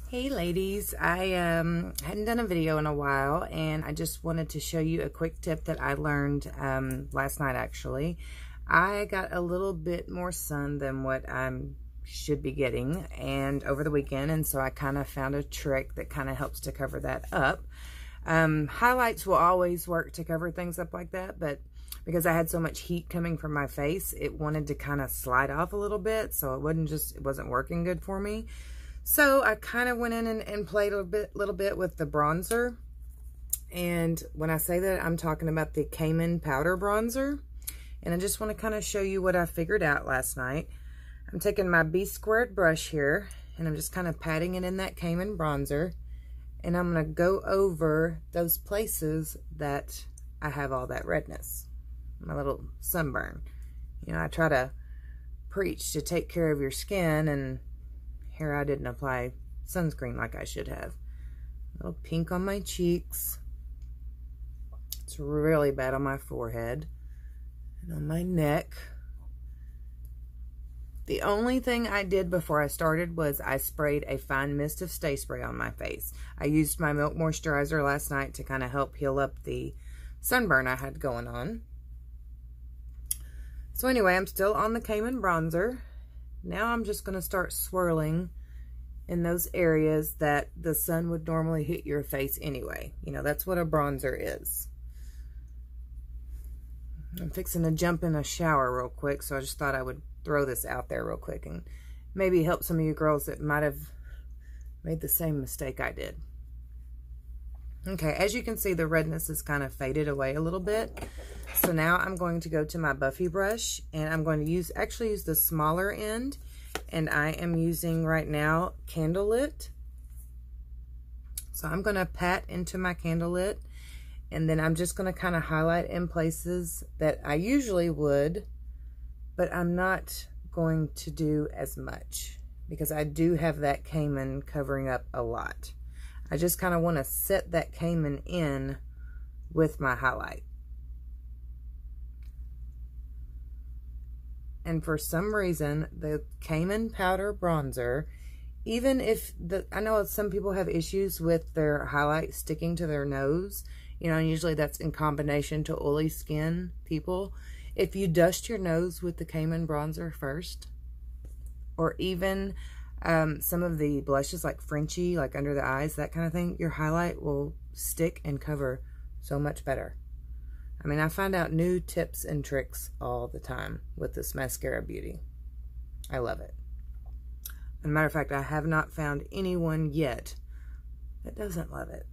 Hey ladies, I hadn't done a video in a while, and I just wanted to show you a quick tip that I learned last night actually. I got a little bit more sun than what I should be getting and over the weekend, and so I kind of found a trick that kind of helps to cover that up. Highlights will always work to cover things up like that, but because I had so much heat coming from my face, it wanted to kind of slide off a little bit, so it wasn't working good for me. So I kind of went in and played a little bit with the bronzer. And when I say that, I'm talking about the Cayman powder bronzer. And I just want to kind of show you what I figured out last night. I'm taking my B-squared brush here, and I'm just kind of patting it in that Cayman bronzer. And I'm going to go over those places that I have all that redness, my little sunburn. You know, I try to preach to take care of your skin, and here I didn't apply sunscreen like I should have. A little pink on my cheeks. It's really bad on my forehead and on my neck. The only thing I did before I started was I sprayed a fine mist of Stay Spray on my face. I used my Milk Moisturizer last night to kind of help heal up the sunburn I had going on. So anyway, I'm still on the Cayman bronzer. Now I'm just going to start swirling in those areas that the sun would normally hit your face anyway. You know, that's what a bronzer is. I'm fixing to jump in a shower real quick, so I just thought I would throw this out there real quick and maybe help some of you girls that might have made the same mistake I did. Okay, as you can see, the redness is kind of faded away a little bit. So now I'm going to go to my Buffy brush, and I'm going to actually use the smaller end, and I am using right now Candlelit. So I'm going to pat into my Candlelit, and then I'm just going to kind of highlight in places that I usually would, but I'm not going to do as much because I do have that Cayman covering up a lot. I just kind of want to set that Cayman in with my highlight. And for some reason, the Cayman powder bronzer, even if I know some people have issues with their highlight sticking to their nose, you know, and usually that's in combination to oily skin people. If you dust your nose with the Cayman bronzer first, or even some of the blushes like Frenchie, like under the eyes, that kind of thing, your highlight will stick and cover so much better. I mean, I find out new tips and tricks all the time with this Mascara Beauty. I love it. As a matter of fact, I have not found anyone yet that doesn't love it.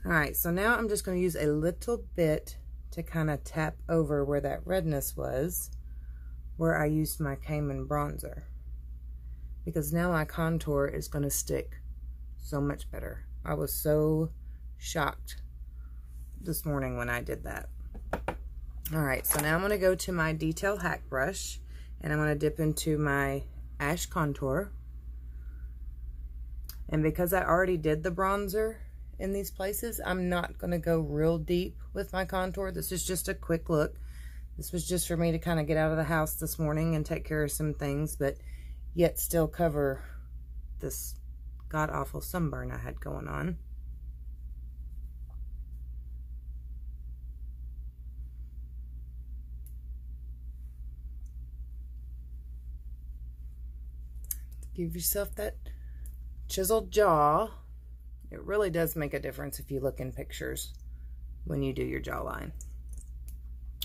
Alright, so now I'm just going to use a little bit to kind of tap over where that redness was, where I used my Cayman bronzer. Because now my contour is going to stick so much better. I was so shocked this morning when I did that. Alright, so now I'm going to go to my Detail HAC brush, and I'm going to dip into my Ash Contour. And because I already did the bronzer in these places, I'm not going to go real deep with my contour. This is just a quick look. This was just for me to kind of get out of the house this morning and take care of some things, but yet still cover this god-awful sunburn I had going on. Give yourself that chiseled jaw. It really does make a difference if you look in pictures when you do your jawline.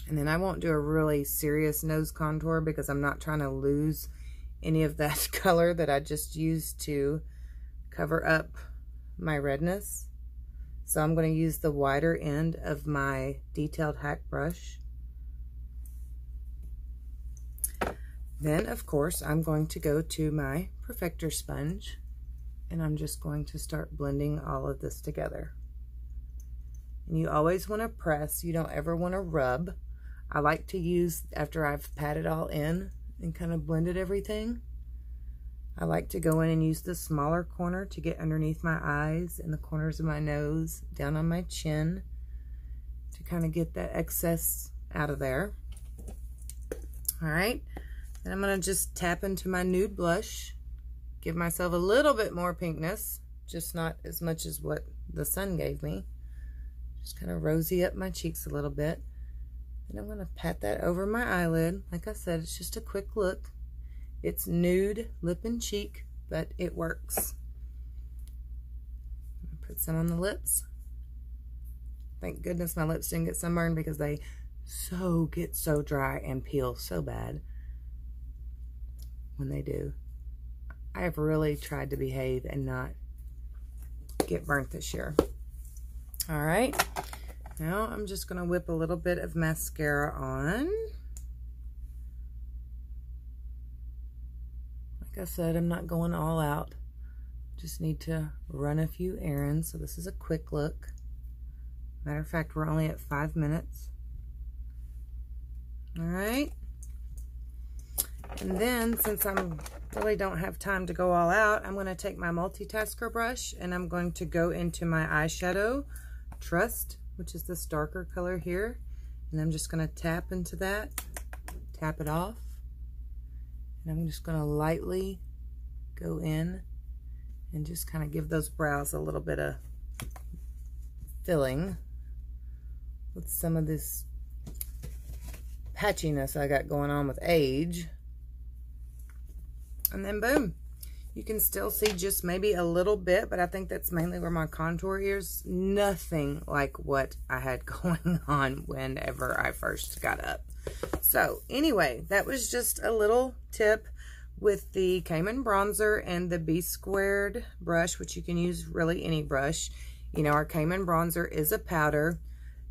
And then I won't do a really serious nose contour because I'm not trying to lose any of that color that I just used to cover up my redness. So I'm going to use the wider end of my Detailed HAC brush. Then, of course, I'm going to go to my Perfector sponge, and I'm just going to start blending all of this together. And you always want to press. You don't ever want to rub. I like to use, after I've patted all in and kind of blended everything, I like to go in and use the smaller corner to get underneath my eyes and the corners of my nose, down on my chin, to kind of get that excess out of there. All right. And I'm going to just tap into my nude blush give myself a little bit more pinkness, just not as much as what the sun gave me. Just kind of rosy up my cheeks a little bit. And I'm going to pat that over my eyelid. Like I said, it's just a quick look. It's nude lip and cheek, but it works. Put some on the lips. Thank goodness my lips didn't get sunburned because they get so dry and peel so bad when they do. I have really tried to behave and not get burnt this year. All right, now I'm just going to whip a little bit of mascara on. Like I said, I'm not going all out. Just need to run a few errands, so this is a quick look. Matter of fact, we're only at 5 minutes. All right. And then, since I really don't have time to go all out, I'm going to take my multitasker brush and I'm going to go into my eyeshadow Trust, which is this darker color here. And I'm just going to tap into that, tap it off. And I'm just going to lightly go in and just kind of give those brows a little bit of filling with some of this patchiness I got going on with age. And then boom, you can still see just maybe a little bit, but I think that's mainly where my contour is. Nothing like what I had going on whenever I first got up. So anyway, that was just a little tip with the Cayman bronzer and the B squared brush, which you can use really any brush. You know, our Cayman bronzer is a powder.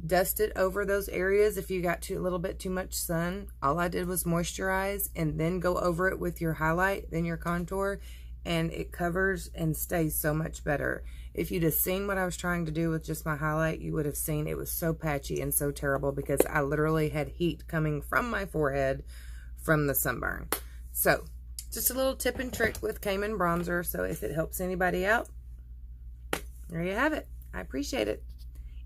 Dust it over those areas if you got a little bit too much sun. All I did was moisturize and then go over it with your highlight, then your contour, and it covers and stays so much better. If you'd have seen what I was trying to do with just my highlight, you would have seen it was so patchy and so terrible because I literally had heat coming from my forehead from the sunburn. So, just a little tip and trick with Cayman bronzer. So if it helps anybody out, there you have it. I appreciate it.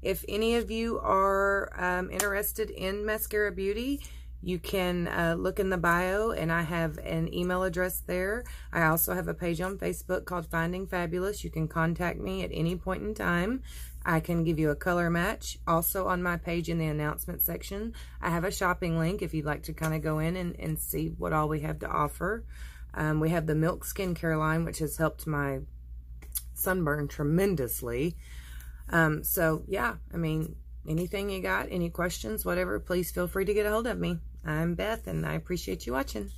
If any of you are interested in Mascara Beauty, you can look in the bio, and I have an email address there. I also have a page on Facebook called Finding Fabulous. You can contact me at any point in time. I can give you a color match. Also on my page in the announcement section, I have a shopping link if you'd like to kind of go in and see what all we have to offer. We have the Milk Skincare line, which has helped my sunburn tremendously. So yeah, I mean, anything you got, any questions, whatever, please feel free to get a hold of me. I'm Beth, and I appreciate you watching.